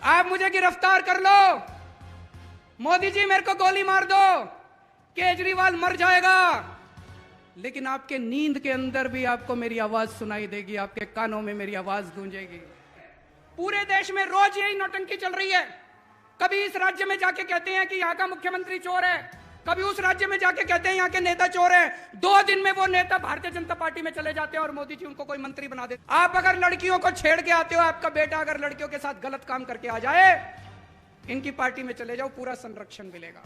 आप मुझे गिरफ्तार कर लो, मोदी जी मेरे को गोली मार दो, केजरीवाल मर जाएगा, लेकिन आपके नींद के अंदर भी आपको मेरी आवाज सुनाई देगी, आपके कानों में मेरी आवाज गूंजेगी। पूरे देश में रोज यही नौटंकी चल रही है। कभी इस राज्य में जाके कहते हैं कि यहाँ का मुख्यमंत्री चोर है, कभी उस राज्य में जाके कहते हैं यहाँ के नेता चोर हैं। 2 दिन में वो नेता भारतीय जनता पार्टी में चले जाते हैं और मोदी जी उनको कोई मंत्री बना देते। आप अगर लड़कियों को छेड़ के आते हो, आपका बेटा अगर लड़कियों के साथ गलत काम करके आ जाए, इनकी पार्टी में चले जाओ, पूरा संरक्षण मिलेगा।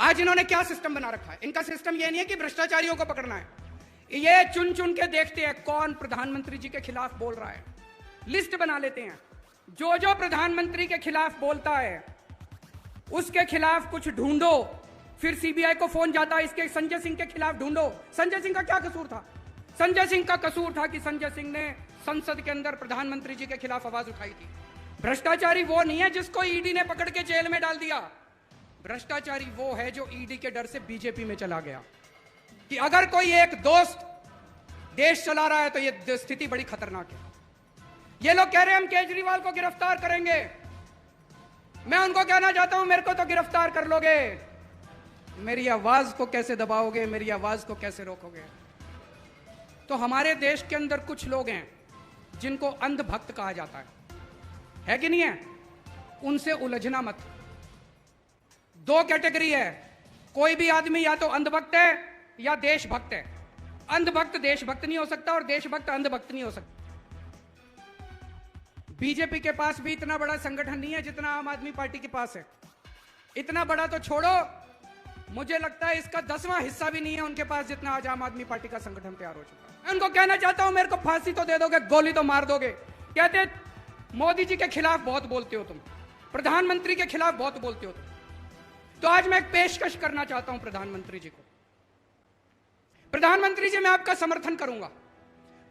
आज इन्होंने क्या सिस्टम बना रखा है? इनका सिस्टम ये नहीं है कि भ्रष्टाचारियों को पकड़ना है, ये चुन चुन के देखते हैं कौन प्रधानमंत्री जी के खिलाफ बोल रहा है। लिस्ट बना लेते हैं, जो जो प्रधानमंत्री के खिलाफ बोलता है उसके खिलाफ कुछ ढूंढो, फिर सीबीआई को फोन जाता है इसके संजय सिंह के खिलाफ ढूंढो। संजय सिंह का क्या कसूर था? संजय सिंह का कसूर था कि संजय सिंह ने संसद के अंदर प्रधानमंत्री जी के खिलाफ आवाज उठाई थी। भ्रष्टाचारी वो नहीं है जिसको ईडी ने पकड़ के जेल में डाल दिया। भ्रष्टाचारी वो है जो ईडी के डर से बीजेपी में चला गया कि अगर कोई एक दोस्त देश चला रहा है तो ये स्थिति बड़ी खतरनाक है। ये लोग कह रहे हैं हम केजरीवाल को गिरफ्तार करेंगे। मैं उनको कहना चाहता हूं, मेरे को तो गिरफ्तार कर लोगे, मेरी आवाज को कैसे दबाओगे, मेरी आवाज को कैसे रोकोगे? तो हमारे देश के अंदर कुछ लोग हैं जिनको अंधभक्त कहा जाता है कि नहीं है? उनसे उलझना मत। 2 कैटेगरी है, कोई भी आदमी या तो अंधभक्त है या देशभक्त है। अंधभक्त देशभक्त नहीं हो सकता और देशभक्त अंधभक्त नहीं हो सकता। बीजेपी के पास भी इतना बड़ा संगठन नहीं है जितना आम आदमी पार्टी के पास है। इतना बड़ा तो छोड़ो, मुझे लगता है इसका 10वां हिस्सा भी नहीं है उनके पास जितना आज आम आदमी पार्टी का संगठन तैयार हो चुका है। मैं उनको कहना चाहता हूं, मेरे को फांसी तो दे दोगे, गोली तो मार दोगे। कहते मोदी जी के खिलाफ बहुत बोलते हो तुम, प्रधानमंत्री के खिलाफ बहुत बोलते हो तुम। तो आज मैं एक पेशकश करना चाहता हूं प्रधानमंत्री जी को। प्रधानमंत्री जी, मैं आपका समर्थन करूंगा,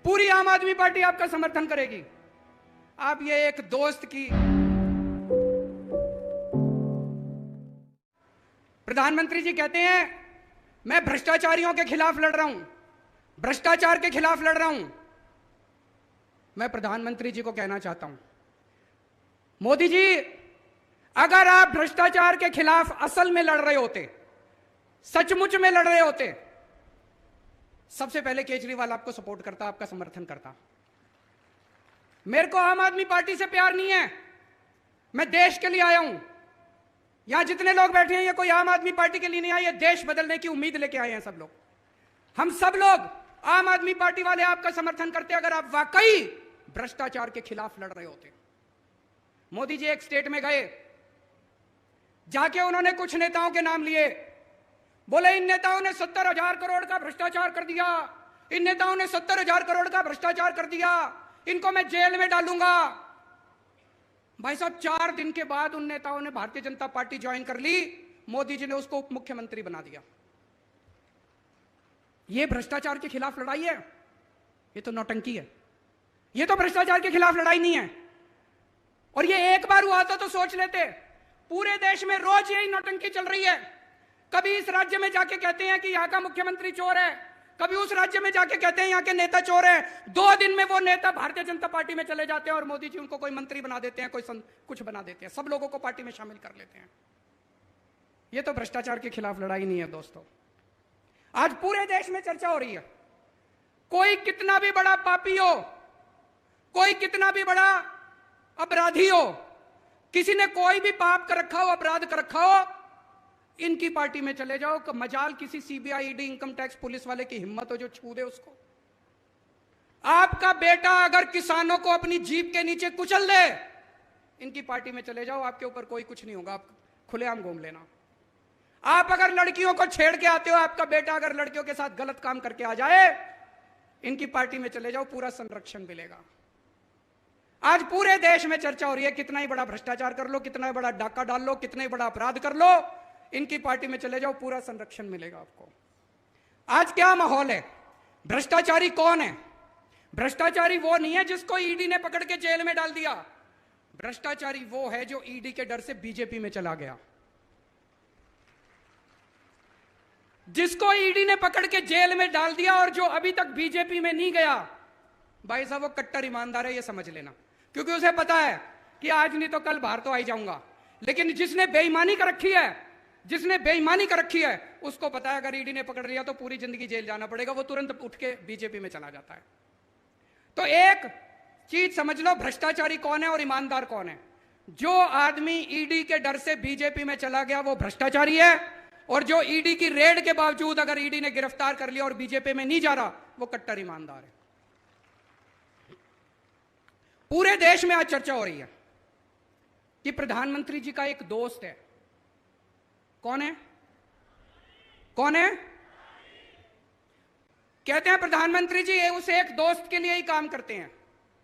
पूरी आम आदमी पार्टी आपका समर्थन करेगी। आप ये एक दोस्त की, प्रधानमंत्री जी कहते हैं मैं भ्रष्टाचारियों के खिलाफ लड़ रहा हूं, भ्रष्टाचार के खिलाफ लड़ रहा हूं। मैं प्रधानमंत्री जी को कहना चाहता हूं, मोदी जी अगर आप भ्रष्टाचार के खिलाफ असल में लड़ रहे होते, सचमुच में लड़ रहे होते, सबसे पहले केजरीवाल आपको सपोर्ट करता, आपका समर्थन करता। मेरे को आम आदमी पार्टी से प्यार नहीं है, मैं देश के लिए आया हूं। यहां जितने लोग बैठे हैं ये कोई आम आदमी पार्टी के लिए नहीं आए, ये देश बदलने की उम्मीद लेके आए हैं सब लोग। हम सब लोग आम आदमी पार्टी वाले आपका समर्थन करते अगर आप वाकई भ्रष्टाचार के खिलाफ लड़ रहे होते। मोदी जी एक स्टेट में गए, जाके उन्होंने कुछ नेताओं के नाम लिए, बोले इन नेताओं ने 70,000 करोड़ का भ्रष्टाचार कर दिया, इन नेताओं ने 70,000 करोड़ का भ्रष्टाचार कर दिया, इनको मैं जेल में डालूंगा। भाई साहब 4 दिन के बाद उन नेताओं ने भारतीय जनता पार्टी ज्वाइन कर ली, मोदी जी ने उसको उप मुख्यमंत्री बना दिया। यह भ्रष्टाचार के खिलाफ लड़ाई है? ये तो नौटंकी है, ये तो भ्रष्टाचार के खिलाफ लड़ाई नहीं है। और ये एक बार हुआ तो सोच लेते। पूरे देश में रोज यही नौटंकी चल रही है। कभी इस राज्य में जाके कहते हैं कि यहाँ का मुख्यमंत्री चोर है, कभी उस राज्य में जाके कहते हैं यहाँ के नेता चोर हैं। 2 दिन में वो नेता भारतीय जनता पार्टी में चले जाते हैं और मोदी जी उनको कोई मंत्री बना देते हैं, कुछ बना देते हैं, सब लोगों को पार्टी में शामिल कर लेते हैं। ये तो भ्रष्टाचार के खिलाफ लड़ाई नहीं है दोस्तों। आज पूरे देश में चर्चा हो रही है, कोई कितना भी बड़ा पापी हो, कोई कितना भी बड़ा अपराधी हो, किसी ने कोई भी पाप कर रखा हो, अपराध कर रखा हो, इनकी पार्टी में चले जाओ। मजाल किसी CBI, ED, income tax police वाले की हिम्मत हो जो छू दे उसको। आपका बेटा अगर किसानों को अपनी जीप के नीचे कुचल दे, इनकी पार्टी में चले जाओ, आपके ऊपर कोई कुछ नहीं होगा, आप खुलेआम घूम लेना। आप अगर लड़कियों को छेड़ के आते हो, आपका बेटा अगर लड़कियों के साथ गलत काम करके आ जाए, इनकी पार्टी में चले जाओ, पूरा संरक्षण मिलेगा। आज पूरे देश में चर्चा हो रही है, कितना ही बड़ा भ्रष्टाचार कर लो, कितना ही बड़ा डाका डाल लो, कितना ही बड़ा अपराध कर लो, इनकी पार्टी में चले जाओ, पूरा संरक्षण मिलेगा आपको। आज क्या माहौल है? भ्रष्टाचारी कौन है? भ्रष्टाचारी वो नहीं है जिसको ईडी ने पकड़ के जेल में डाल दिया। भ्रष्टाचारी वो है जो ईडी के डर से बीजेपी में चला गया। जिसको ईडी ने पकड़ के जेल में डाल दिया और जो अभी तक बीजेपी में नहीं गया, भाई साहब वो कट्टर ईमानदार है, ये समझ लेना। क्योंकि उसे पता है कि आज नहीं तो कल बाहर तो आ ही जाऊंगा। लेकिन जिसने बेईमानी कर रखी है, जिसने बेईमानी कर रखी है, उसको पता है अगर ईडी ने पकड़ लिया तो पूरी जिंदगी जेल जाना पड़ेगा, वो तुरंत उठ के बीजेपी में चला जाता है। तो एक चीज समझ लो, भ्रष्टाचारी कौन है और ईमानदार कौन है। जो आदमी ईडी के डर से बीजेपी में चला गया वो भ्रष्टाचारी है, और जो ईडी की रेड के बावजूद अगर ईडी ने गिरफ्तार कर लिया और बीजेपी में नहीं जा रहा, वो कट्टर ईमानदार है। पूरे देश में आज चर्चा हो रही है कि प्रधानमंत्री जी का एक दोस्त है। कौन है? कौन है? कहते हैं प्रधानमंत्री जी उस एक दोस्त के लिए ही काम करते हैं।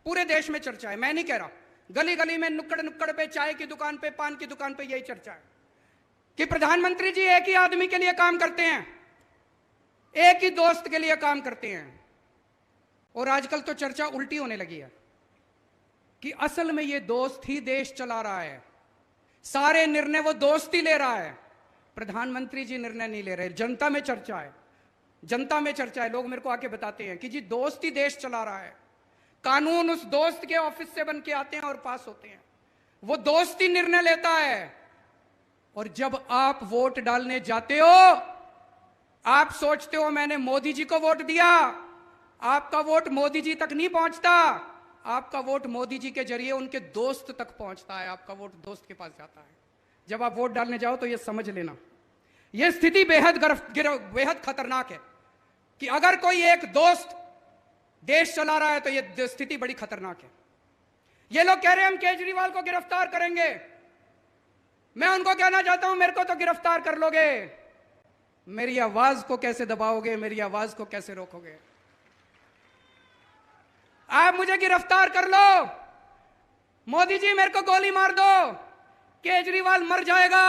पूरे देश में चर्चा है, मैं नहीं कह रहा, गली गली में, नुक्कड़ नुक्कड़ पे, चाय की दुकान पे, पान की दुकान पे यही चर्चा है कि प्रधानमंत्री जी एक ही आदमी के लिए काम करते हैं, एक ही दोस्त के लिए काम करते हैं। और आजकल तो चर्चा उल्टी होने लगी है कि असल में ये दोस्त ही देश चला रहा है, सारे निर्णय वो दोस्त ही ले रहा है, प्रधानमंत्री जी निर्णय नहीं ले रहे। जनता में चर्चा है, जनता में चर्चा है, लोग मेरे को आके बताते हैं कि जी दोस्त ही देश चला रहा है, कानून उस दोस्त के ऑफिस से बन के आते हैं और पास होते हैं, वो दोस्त ही निर्णय लेता है। और जब आप वोट डालने जाते हो, आप सोचते हो मैंने मोदी जी को वोट दिया, आपका वोट मोदी जी तक नहीं पहुंचता, आपका वोट मोदी जी के जरिए उनके दोस्त तक पहुंचता है, आपका वोट दोस्त के पास जाता है। जब आप वोट डालने जाओ तो यह समझ लेना, यह स्थिति बेहद खतरनाक है कि अगर कोई एक दोस्त देश चला रहा है तो यह स्थिति बड़ी खतरनाक है। ये लोग कह रहे हैं हम केजरीवाल को गिरफ्तार करेंगे, मैं उनको कहना चाहता हूं मेरे को तो गिरफ्तार कर लोगे, मेरी आवाज को कैसे दबाओगे, मेरी आवाज को कैसे रोकोगे? आप मुझे गिरफ्तार कर लो, मोदी जी मेरे को गोली मार दो, केजरीवाल मर जाएगा,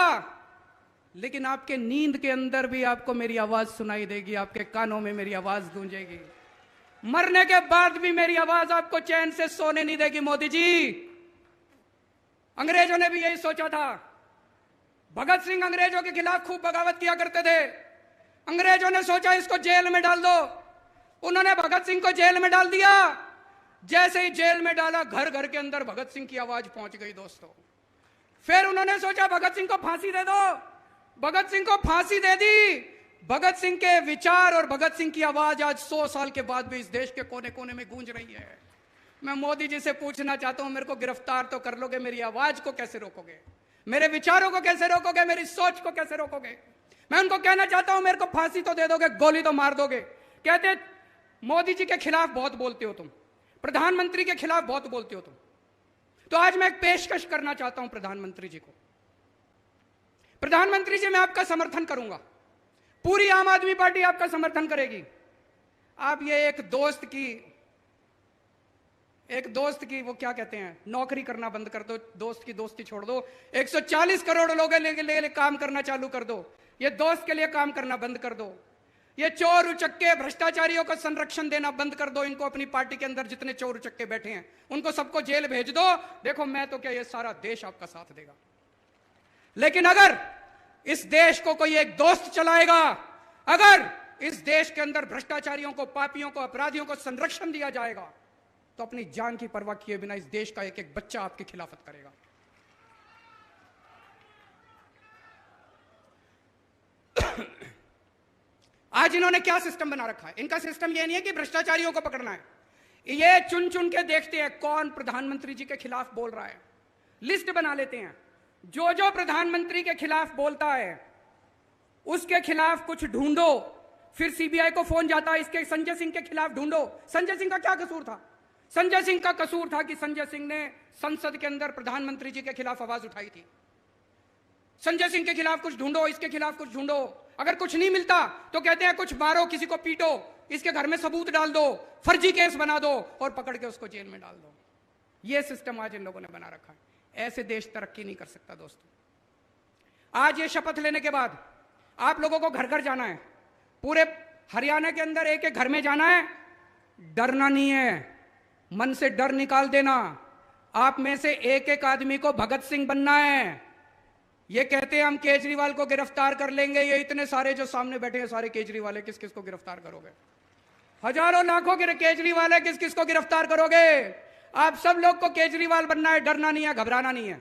लेकिन आपके नींद के अंदर भी आपको मेरी आवाज सुनाई देगी, आपके कानों में मेरी आवाज गूंजेगी। मरने के बाद भी मेरी आवाज आपको चैन से सोने नहीं देगी मोदी जी। अंग्रेजों ने भी यही सोचा था। भगत सिंह अंग्रेजों के खिलाफ खूब बगावत किया करते थे। अंग्रेजों ने सोचा इसको जेल में डाल दो, उन्होंने भगत सिंह को जेल में डाल दिया। जैसे ही जेल में डाला, घर घर के अंदर भगत सिंह की आवाज पहुंच गई दोस्तों। फिर उन्होंने सोचा भगत सिंह को फांसी दे दो, भगत सिंह को फांसी दे दी। भगत सिंह के विचार और भगत सिंह की आवाज आज 100 साल के बाद भी इस देश के कोने कोने में गूंज रही है। मैं मोदी जी से पूछना चाहता हूं, मेरे को गिरफ्तार तो कर लोगे, मेरी आवाज को कैसे रोकोगे, मेरे विचारों को कैसे रोकोगे, मेरी सोच को कैसे रोकोगे? मैं उनको कहना चाहता हूं मेरे को फांसी तो दे दोगे, गोली तो मार दोगे। कहते मोदी जी के खिलाफ बहुत बोलते हो तुम, प्रधानमंत्री के खिलाफ बहुत बोलते हो तुम। तो आज मैं एक पेशकश करना चाहता हूं प्रधानमंत्री जी को। प्रधानमंत्री जी मैं आपका समर्थन करूंगा, पूरी आम आदमी पार्टी आपका समर्थन करेगी। आप ये एक दोस्त की वो क्या कहते हैं, नौकरी करना बंद कर दो, दोस्त की दोस्ती छोड़ दो, 140 करोड़ लोगों के लिए काम करना चालू कर दो, ये दोस्त के लिए काम करना बंद कर दो, ये चोर उचक्के भ्रष्टाचारियों को संरक्षण देना बंद कर दो, इनको अपनी पार्टी के अंदर जितने चोर उचक्के बैठे हैं उनको सबको जेल भेज दो। देखो मैं तो क्या, ये सारा देश आपका साथ देगा। लेकिन अगर इस देश को कोई एक दोस्त चलाएगा, अगर इस देश के अंदर भ्रष्टाचारियों को, पापियों को, अपराधियों को संरक्षण दिया जाएगा, तो अपनी जान की परवाह किए बिना इस देश का एक एक बच्चा आपकी खिलाफत करेगा। आज इन्होंने क्या सिस्टम बना रखा है? इनका सिस्टम यह नहीं है कि भ्रष्टाचारियों को पकड़ना है, ये चुन चुन के देखते हैं कौन प्रधानमंत्री जी के खिलाफ बोल रहा है, लिस्ट बना लेते हैं। जो जो प्रधानमंत्री के खिलाफ बोलता है उसके खिलाफ कुछ ढूंढो, फिर सीबीआई को फोन जाता है इसके संजय सिंह के खिलाफ ढूंढो। संजय सिंह का क्या कसूर था? संजय सिंह का कसूर था कि संजय सिंह ने संसद के अंदर प्रधानमंत्री जी के खिलाफ आवाज उठाई थी। संजय सिंह के खिलाफ कुछ ढूंढो, इसके खिलाफ कुछ ढूंढो। अगर कुछ नहीं मिलता तो कहते हैं कुछ मारो, किसी को पीटो, इसके घर में सबूत डाल दो, फर्जी केस बना दो और पकड़ के उसको जेल में डाल दो। यह सिस्टम आज इन लोगों ने बना रखा है। ऐसे देश तरक्की नहीं कर सकता दोस्तों। आज ये शपथ लेने के बाद आप लोगों को घर घर जाना है, पूरे हरियाणा के अंदर एक एक घर में जाना है। डरना नहीं है, मन से डर निकाल देना। आप में से एक एक आदमी को भगत सिंह बनना है। ये कहते हैं हम केजरीवाल को गिरफ्तार कर लेंगे, ये इतने सारे जो सामने बैठे हैं सारे केजरीवाल है, किस किस को गिरफ्तार करोगे? हजारों लाखों के केजरीवाल है, किस किस को गिरफ्तार करोगे? आप सब लोग को केजरीवाल बनना है, डरना नहीं है, घबराना नहीं है,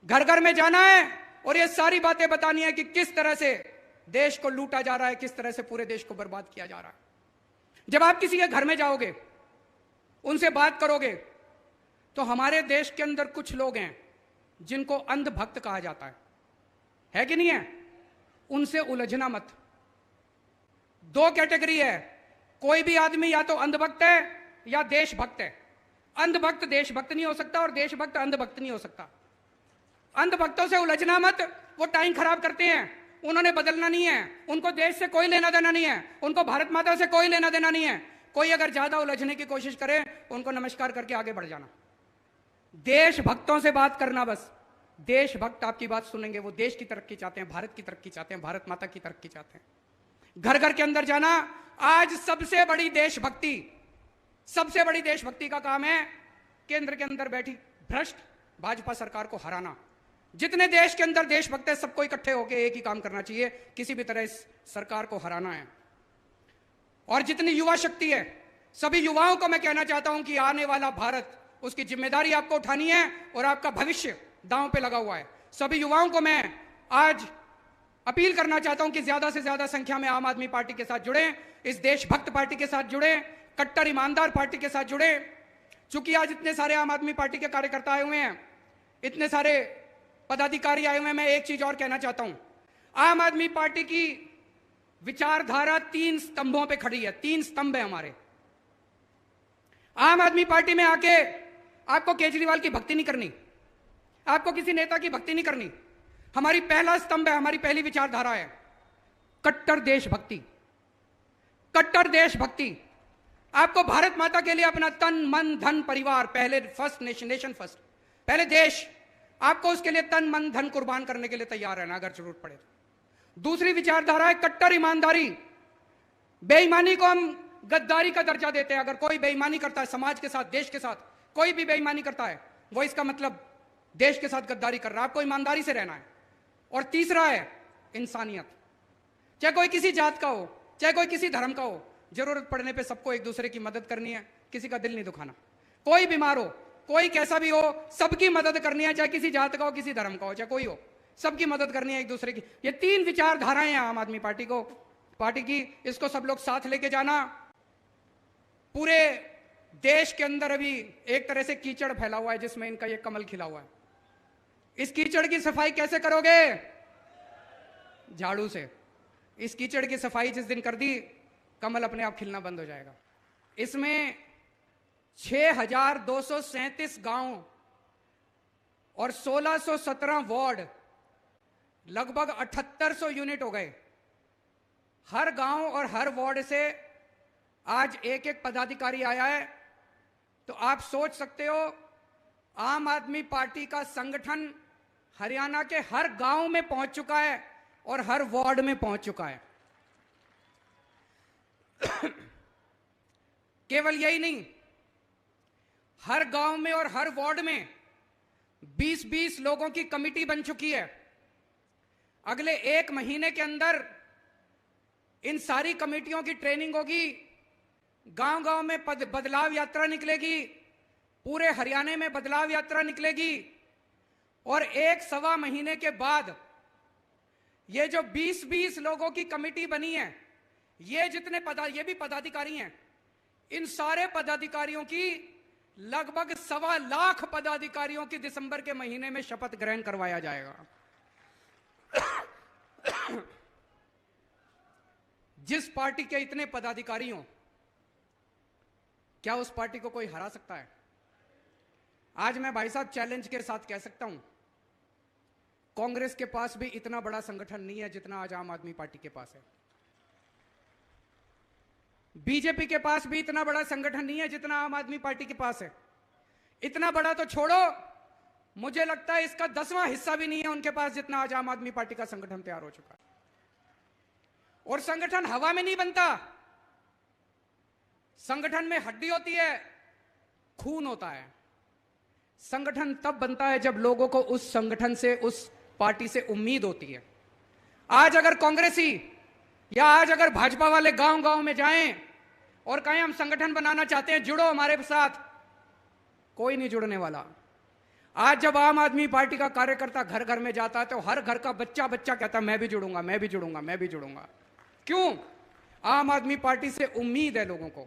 घर घर में जाना है और ये सारी बातें बतानी है कि किस तरह से देश को लूटा जा रहा है, किस तरह से पूरे देश को बर्बाद किया जा रहा है। जब आप किसी के घर में जाओगे, उनसे बात करोगे, तो हमारे देश के अंदर कुछ लोग हैं जिनको अंधभक्त कहा जाता है कि नहीं है? उनसे उलझना मत। दो कैटेगरी है, कोई भी आदमी या तो अंधभक्त है या देशभक्त है। अंधभक्त देशभक्त नहीं हो सकता और देशभक्त अंधभक्त नहीं हो सकता। अंधभक्तों से उलझना मत, वो टाइम खराब करते हैं, उन्होंने बदलना नहीं है, उनको देश से कोई लेना देना नहीं है, उनको भारत माता से कोई लेना देना नहीं है। कोई अगर ज्यादा उलझने की कोशिश करे, उनको नमस्कार करके आगे बढ़ जाना। देशभक्तों से बात करना बस। देशभक्त आपकी बात सुनेंगे, वो देश की तरक्की चाहते हैं, भारत की तरक्की चाहते हैं, भारत माता की तरक्की चाहते हैं। घर घर के अंदर जाना। आज सबसे बड़ी देशभक्ति का काम है केंद्र के अंदर बैठी भ्रष्ट भाजपा सरकार को हराना। जितने देश के अंदर देशभक्त है, सबको इकट्ठे होकर एक ही काम करना चाहिए, किसी भी तरह इस सरकार को हराना है। और जितनी युवा शक्ति है, सभी युवाओं को मैं कहना चाहता हूं कि आने वाला भारत, उसकी जिम्मेदारी आपको उठानी है और आपका भविष्य दांव पे लगा हुआ है। सभी युवाओं को मैं आज अपील करना चाहता हूं कि ज्यादा से ज्यादा संख्या में आम आदमी पार्टी के साथ जुड़े, इस देशभक्त पार्टी के साथ जुड़े, कट्टर ईमानदार पार्टी के साथ जुड़े। चूंकि आज इतने सारे आम आदमी पार्टी के कार्यकर्ता आए हुए हैं, इतने सारे पदाधिकारी आए हुए हैं, मैं एक चीज और कहना चाहता हूं। आम आदमी पार्टी की विचारधारा 3 स्तंभों पे खड़ी है। 3 स्तंभ है हमारे। आम आदमी पार्टी में आके आपको केजरीवाल की भक्ति नहीं करनी, आपको किसी नेता की भक्ति नहीं करनी। हमारी पहला स्तंभ है, हमारी पहली विचारधारा है कट्टर देशभक्ति। कट्टर देशभक्ति। आपको भारत माता के लिए अपना तन मन धन परिवार, पहले फर्स्ट नेशन फर्स्ट, पहले देश, आपको उसके लिए तन मन धन कुर्बान करने के लिए तैयार रहना अगर जरूरत पड़े तो। दूसरी विचारधारा है कट्टर ईमानदारी। बेईमानी को हम गद्दारी का दर्जा देते हैं। अगर कोई बेईमानी करता है समाज के साथ, देश के साथ, कोई भी बेईमानी करता है, वो इसका मतलब देश के साथ गद्दारी कर रहा है। आपको ईमानदारी से रहना है। और तीसरा है इंसानियत। चाहे कोई किसी जात का हो, चाहे कोई किसी धर्म का हो, जरूरत पड़ने पे सबको एक दूसरे की मदद करनी है, किसी का दिल नहीं दुखाना। कोई बीमार हो, कोई कैसा भी हो, सबकी मदद करनी है, चाहे किसी जात का हो, किसी धर्म का हो, चाहे कोई हो, सबकी मदद करनी है एक दूसरे की। ये 3 विचारधाराएं हैं आम आदमी पार्टी की। इसको सब लोग साथ लेके जाना। पूरे देश के अंदर अभी एक तरह से कीचड़ फैला हुआ है जिसमें इनका ये कमल खिला हुआ है। इस कीचड़ की सफाई कैसे करोगे? झाड़ू से। इस कीचड़ की सफाई जिस दिन कर दी, कमल अपने आप खिलना बंद हो जाएगा। इसमें 6237 गांव और 1617 वार्ड, लगभग 7800 यूनिट हो गए। हर गांव और हर वार्ड से आज एक एक पदाधिकारी आया है। तो आप सोच सकते हो, आम आदमी पार्टी का संगठन हरियाणा के हर गांव में पहुंच चुका है और हर वार्ड में पहुंच चुका है। केवल यही नहीं, हर गांव में और हर वार्ड में 20-20 लोगों की कमेटी बन चुकी है। अगले 1 महीने के अंदर इन सारी कमेटियों की ट्रेनिंग होगी। गांव-गांव में बदलाव यात्रा निकलेगी, पूरे हरियाणा में बदलाव यात्रा निकलेगी। और 1-1.25 महीने के बाद ये जो 20-20 लोगों की कमेटी बनी है, ये ये भी पदाधिकारी हैं, इन सारे पदाधिकारियों की लगभग 1.25 लाख पदाधिकारियों की दिसंबर के महीने में शपथ ग्रहण करवाया जाएगा। जिस पार्टी के इतने पदाधिकारी हों, क्या उस पार्टी को कोई हरा सकता है? आज मैं भाई साहब चैलेंज के साथ कह सकता हूं, कांग्रेस के पास भी इतना बड़ा संगठन नहीं है जितना आज आम आदमी पार्टी के पास है। बीजेपी के पास भी इतना बड़ा संगठन नहीं है जितना आम आदमी पार्टी के पास है। इतना बड़ा तो छोड़ो, मुझे लगता है इसका 10वां हिस्सा भी नहीं है उनके पास जितना आज आम आदमी पार्टी का संगठन तैयार हो चुका है। और संगठन हवा में नहीं बनता। संगठन में हड्डी होती है, खून होता है। संगठन तब बनता है जब लोगों को उस संगठन से, उस पार्टी से उम्मीद होती है। आज अगर कांग्रेसी या आज अगर भाजपा वाले गांव-गांव में जाएं और कहें हम संगठन बनाना चाहते हैं, जुड़ो हमारे साथ, कोई नहीं जुड़ने वाला। आज जब आम आदमी पार्टी का कार्यकर्ता घर घर में जाता है तो हर घर का बच्चा बच्चा कहता है मैं भी जुड़ूंगा, मैं भी जुड़ूंगा, मैं भी जुड़ूंगा। क्यों? आम आदमी पार्टी से उम्मीद है लोगों को।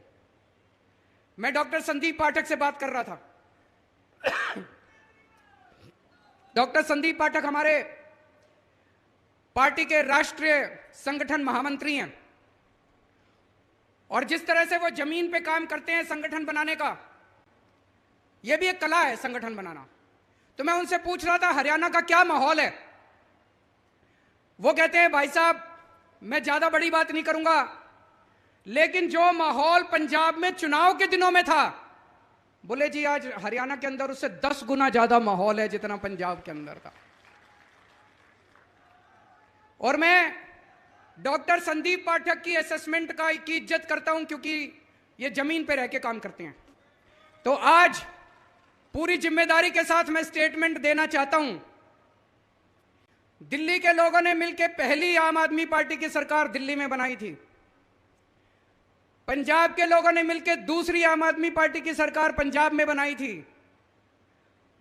मैं डॉक्टर संदीप पाठक से बात कर रहा था। डॉक्टर संदीप पाठक हमारे पार्टी के राष्ट्रीय संगठन महामंत्री हैं और जिस तरह से वो जमीन पे काम करते हैं संगठन बनाने का, यह भी एक कला है संगठन बनाना। तो मैं उनसे पूछ रहा था हरियाणा का क्या माहौल है। वो कहते हैं भाई साहब मैं ज्यादा बड़ी बात नहीं करूंगा, लेकिन जो माहौल पंजाब में चुनाव के दिनों में था, बोले जी आज हरियाणा के अंदर उससे 10 गुना ज्यादा माहौल है जितना पंजाब के अंदर था। और मैं डॉक्टर संदीप पाठक की असेसमेंट की इज्जत करता हूं क्योंकि ये जमीन पे रह के काम करते हैं। तो आज पूरी जिम्मेदारी के साथ मैं स्टेटमेंट देना चाहता हूं। दिल्ली के लोगों ने मिलकर पहली आम आदमी पार्टी की सरकार दिल्ली में बनाई थी। पंजाब के लोगों ने मिलकर दूसरी आम आदमी पार्टी की सरकार पंजाब में बनाई थी।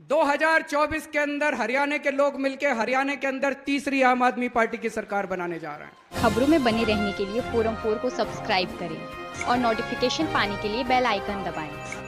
2024 के अंदर हरियाणा के लोग मिलकर हरियाणा के अंदर तीसरी आम आदमी पार्टी की सरकार बनाने जा रहे हैं। खबरों में बने रहने के लिए फोरम 4 को सब्सक्राइब करें और नोटिफिकेशन पाने के लिए बेल आइकन दबाएं।